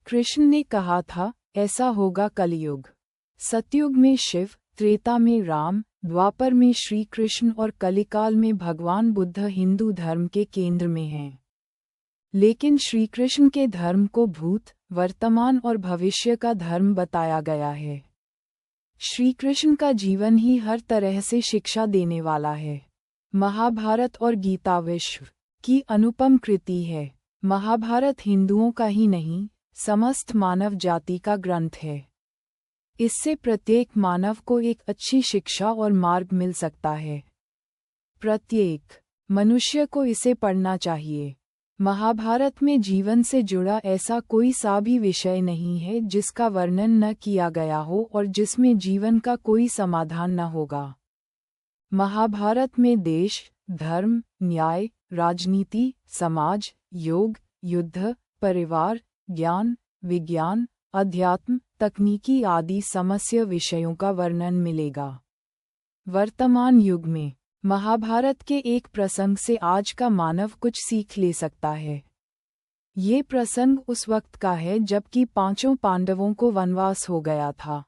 कृष्ण ने कहा था, ऐसा होगा कलयुग। सतयुग में शिव, त्रेता में राम, द्वापर में श्री कृष्ण और कलिकाल में भगवान बुद्ध हिंदू धर्म के केंद्र में हैं। लेकिन श्री कृष्ण के धर्म को भूत, वर्तमान और भविष्य का धर्म बताया गया है। श्री कृष्ण का जीवन ही हर तरह से शिक्षा देने वाला है। महाभारत और गीता विश्व की अनुपम कृति है। महाभारत हिंदुओं का ही नहीं, समस्त मानव जाति का ग्रंथ है। इससे प्रत्येक मानव को एक अच्छी शिक्षा और मार्ग मिल सकता है। प्रत्येक मनुष्य को इसे पढ़ना चाहिए। महाभारत में जीवन से जुड़ा ऐसा कोई सा भी विषय नहीं है जिसका वर्णन न किया गया हो और जिसमें जीवन का कोई समाधान न होगा। महाभारत में देश, धर्म, न्याय, राजनीति, समाज, योग, युद्ध, परिवार, ज्ञान, विज्ञान, अध्यात्म, तकनीकी आदि समस्त विषयों का वर्णन मिलेगा। वर्तमान युग में महाभारत के एक प्रसंग से आज का मानव कुछ सीख ले सकता है। ये प्रसंग उस वक्त का है जबकि पांचों पांडवों को वनवास हो गया था।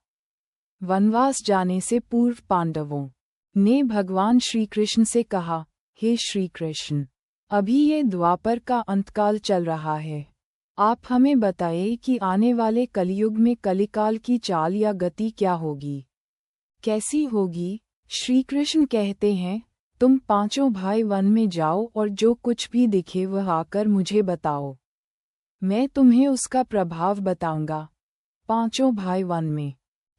वनवास जाने से पूर्व पांडवों ने भगवान श्री कृष्ण से कहा, हे श्री कृष्ण, अभी ये द्वापर का अंतकाल चल रहा है। आप हमें बताइए कि आने वाले कलियुग में कलिकाल की चाल या गति क्या होगी, कैसी होगी। श्री कृष्ण कहते हैं, तुम पांचों भाई वन में जाओ और जो कुछ भी दिखे वह आकर मुझे बताओ, मैं तुम्हें उसका प्रभाव बताऊंगा। पांचों भाई वन में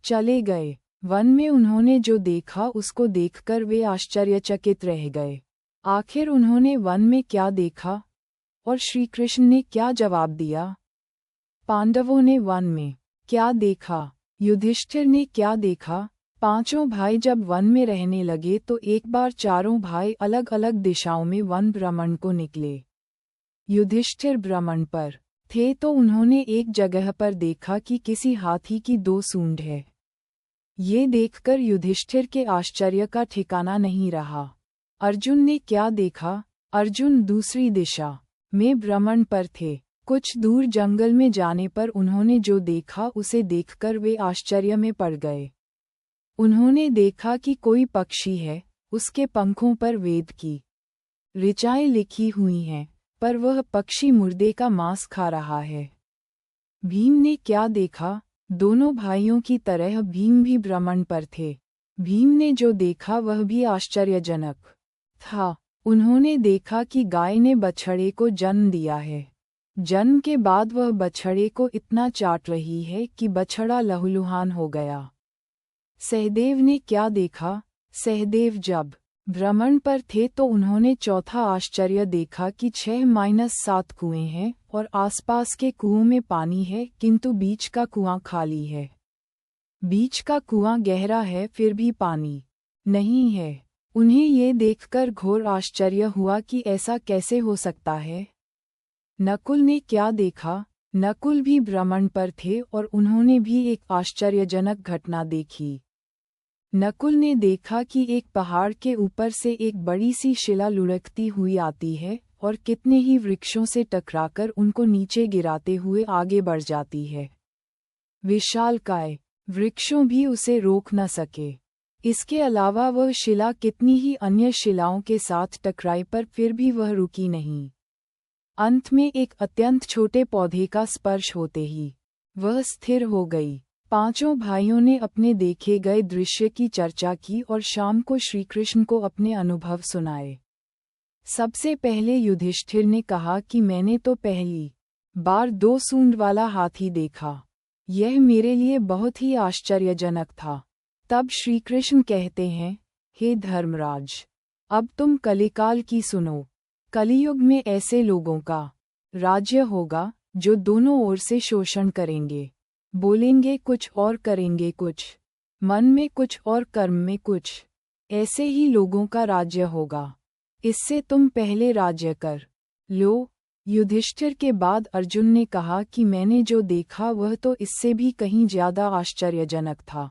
चले गए। वन में उन्होंने जो देखा उसको देखकर वे आश्चर्यचकित रह गए। आखिर उन्होंने वन में क्या देखा और श्री कृष्ण ने क्या जवाब दिया? पांडवों ने वन में क्या देखा, युधिष्ठिर ने क्या देखा? पांचों भाई जब वन में रहने लगे तो एक बार चारों भाई अलग अलग दिशाओं में वन भ्रमण को निकले। युधिष्ठिर भ्रमण पर थे तो उन्होंने एक जगह पर देखा कि किसी हाथी की 2 सूंड है। ये देखकर युधिष्ठिर के आश्चर्य का ठिकाना नहीं रहा। अर्जुन ने क्या देखा? अर्जुन दूसरी दिशा में भ्रमण पर थे। कुछ दूर जंगल में जाने पर उन्होंने जो देखा उसे देखकर वे आश्चर्य में पड़ गए। उन्होंने देखा कि कोई पक्षी है, उसके पंखों पर वेद की ऋचाएं लिखी हुई हैं, पर वह पक्षी मुर्दे का मांस खा रहा है। भीम ने क्या देखा? दोनों भाइयों की तरह भीम भी भ्रमण पर थे। भीम ने जो देखा वह भी आश्चर्यजनक था। उन्होंने देखा कि गाय ने बछड़े को जन्म दिया है। जन्म के बाद वह बछड़े को इतना चाट रही है कि बछड़ा लहूलुहान हो गया। सहदेव ने क्या देखा? सहदेव जब भ्रमण पर थे तो उन्होंने चौथा आश्चर्य देखा कि 6-7 कुएं हैं और आसपास के कुओं में पानी है किंतु बीच का कुआं खाली है। बीच का कुआं गहरा है फिर भी पानी नहीं है। उन्हें ये देखकर घोर आश्चर्य हुआ कि ऐसा कैसे हो सकता है। नकुल ने क्या देखा? नकुल भी भ्रमण पर थे और उन्होंने भी एक आश्चर्यजनक घटना देखी। नकुल ने देखा कि एक पहाड़ के ऊपर से एक बड़ी सी शिला लुढ़कती हुई आती है और कितने ही वृक्षों से टकराकर उनको नीचे गिराते हुए आगे बढ़ जाती है। विशालकाय वृक्षों भी उसे रोक न सके। इसके अलावा वह शिला कितनी ही अन्य शिलाओं के साथ टकराई पर फिर भी वह रुकी नहीं। अंत में एक अत्यंत छोटे पौधे का स्पर्श होते ही वह स्थिर हो गई। पांचों भाइयों ने अपने देखे गए दृश्य की चर्चा की और शाम को श्रीकृष्ण को अपने अनुभव सुनाए। सबसे पहले युधिष्ठिर ने कहा कि मैंने तो पहली बार 2 सूंड वाला हाथी देखा। यह मेरे लिए बहुत ही आश्चर्यजनक था। तब श्रीकृष्ण कहते हैं, हे धर्मराज, अब तुम कलिकाल की सुनो। कलियुग में ऐसे लोगों का राज्य होगा जो दोनों ओर से शोषण करेंगे, बोलेंगे कुछ और करेंगे कुछ, मन में कुछ और कर्म में कुछ। ऐसे ही लोगों का राज्य होगा। इससे तुम पहले राज्य कर लो। युधिष्ठिर के बाद अर्जुन ने कहा कि मैंने जो देखा वह तो इससे भी कहीं ज्यादा आश्चर्यजनक था।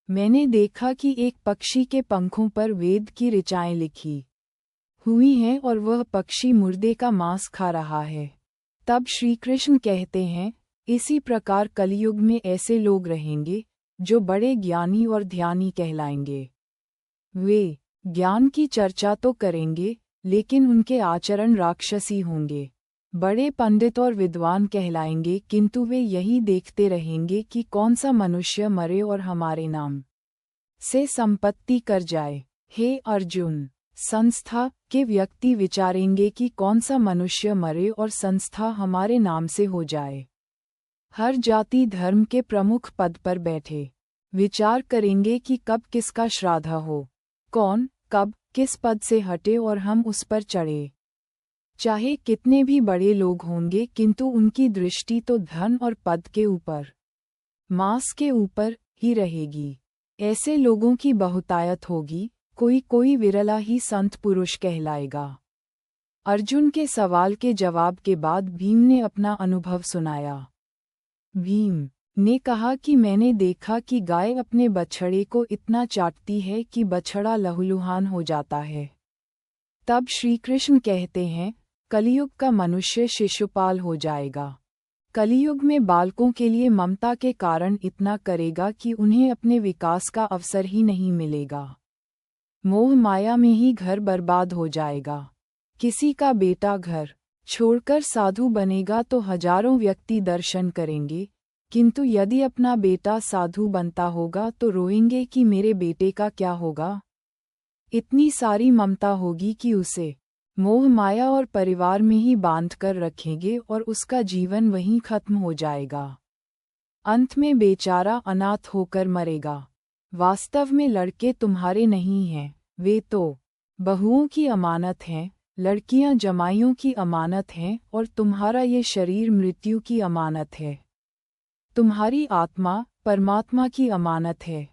मैंने देखा कि एक पक्षी के पंखों पर वेद की ऋचाएं लिखी हुई हैं और वह पक्षी मुर्दे का मांस खा रहा है। तब श्रीकृष्ण कहते हैं, इसी प्रकार कलयुग में ऐसे लोग रहेंगे जो बड़े ज्ञानी और ध्यानी कहलाएंगे। वे ज्ञान की चर्चा तो करेंगे, लेकिन उनके आचरण राक्षसी होंगे। बड़े पंडित और विद्वान कहलाएंगे, किंतु वे यही देखते रहेंगे कि कौन सा मनुष्य मरे और हमारे नाम से संपत्ति कर जाए। हे अर्जुन, संस्था के व्यक्ति विचारेंगे कि कौन सा मनुष्य मरे और संस्था हमारे नाम से हो जाए। हर जाति धर्म के प्रमुख पद पर बैठे विचार करेंगे कि कब किसका श्राद्ध हो, कौन कब किस पद से हटे और हम उस पर चढ़े। चाहे कितने भी बड़े लोग होंगे, किंतु उनकी दृष्टि तो धन और पद के ऊपर, मांस के ऊपर ही रहेगी। ऐसे लोगों की बहुतायत होगी, कोई कोई विरला ही संत पुरुष कहलाएगा। अर्जुन के सवाल के जवाब के बाद भीम ने अपना अनुभव सुनाया। भीम ने कहा कि मैंने देखा कि गाय अपने बछड़े को इतना चाटती है कि बछड़ा लहूलुहान हो जाता है। तब श्री कृष्ण कहते हैं, कलियुग का मनुष्य शिशुपाल हो जाएगा। कलियुग में बालकों के लिए ममता के कारण इतना करेगा कि उन्हें अपने विकास का अवसर ही नहीं मिलेगा। मोह माया में ही घर बर्बाद हो जाएगा। किसी का बेटा घर छोड़कर साधु बनेगा तो हजारों व्यक्ति दर्शन करेंगे, किंतु यदि अपना बेटा साधु बनता होगा तो रोएंगे कि मेरे बेटे का क्या होगा। इतनी सारी ममता होगी कि उसे मोह माया और परिवार में ही बांध कर रखेंगे और उसका जीवन वहीं खत्म हो जाएगा। अंत में बेचारा अनाथ होकर मरेगा। वास्तव में लड़के तुम्हारे नहीं हैं, वे तो बहुओं की अमानत हैं। लड़कियां जमाइयों की अमानत हैं और तुम्हारा ये शरीर मृत्यु की अमानत है। तुम्हारी आत्मा परमात्मा की अमानत है।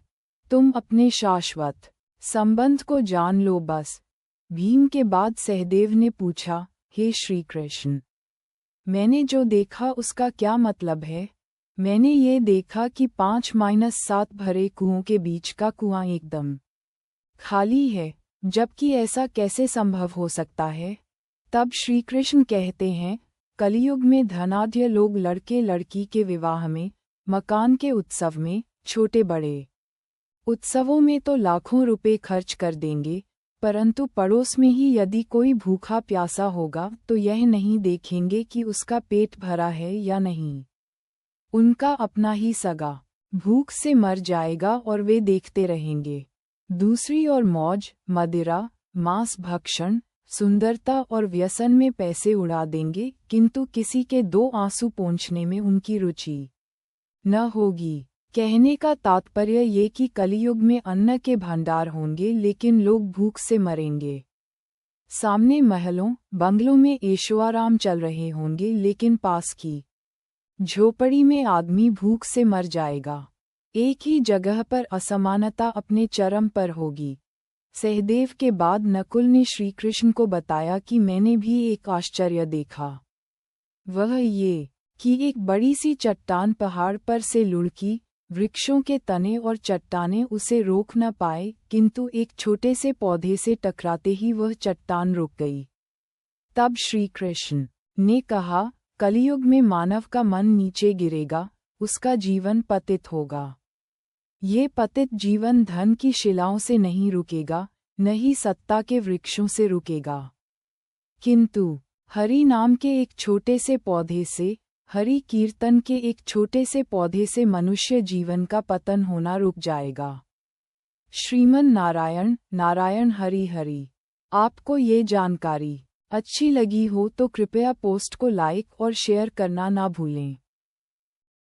तुम अपने शाश्वत संबंध को जान लो बस। भीम के बाद सहदेव ने पूछा, हे श्री कृष्ण, मैंने जो देखा उसका क्या मतलब है? मैंने ये देखा कि 5-7 भरे कुओं के बीच का कुआं एकदम खाली है, जबकि ऐसा कैसे संभव हो सकता है? तब श्री कृष्ण कहते हैं, कलियुग में धनाढ्य लोग लड़के लड़की के विवाह में, मकान के उत्सव में, छोटे बड़े उत्सवों में तो लाखों रुपए खर्च कर देंगे, परंतु पड़ोस में ही यदि कोई भूखा प्यासा होगा तो यह नहीं देखेंगे कि उसका पेट भरा है या नहीं। उनका अपना ही सगा भूख से मर जाएगा और वे देखते रहेंगे। दूसरी ओर मौज, मदिरा, मांस भक्षण, सुंदरता और व्यसन में पैसे उड़ा देंगे, किंतु किसी के 2 आंसू पोंछने में उनकी रुचि न होगी। कहने का तात्पर्य ये कि कलियुग में अन्न के भंडार होंगे, लेकिन लोग भूख से मरेंगे। सामने महलों बंगलों में ऐशोआराम चल रहे होंगे, लेकिन पास की झोपड़ी में आदमी भूख से मर जाएगा। एक ही जगह पर असमानता अपने चरम पर होगी। सहदेव के बाद नकुल ने श्री कृष्ण को बताया कि मैंने भी एक आश्चर्य देखा। वह ये कि एक बड़ी सी चट्टान पहाड़ पर से लुढ़की, वृक्षों के तने और चट्टानें उसे रोक न पाए, किंतु एक छोटे से पौधे से टकराते ही वह चट्टान रुक गई। तब श्री कृष्ण ने कहा, कलियुग में मानव का मन नीचे गिरेगा, उसका जीवन पतित होगा। ये पतित जीवन धन की शिलाओं से नहीं रुकेगा, न ही सत्ता के वृक्षों से रुकेगा, किंतु हरि नाम के एक छोटे से पौधे से, हरि कीर्तन के एक छोटे से पौधे से मनुष्य जीवन का पतन होना रुक जाएगा। श्रीमन नारायण नारायण हरि हरि। आपको ये जानकारी अच्छी लगी हो तो कृपया पोस्ट को लाइक और शेयर करना ना भूलें।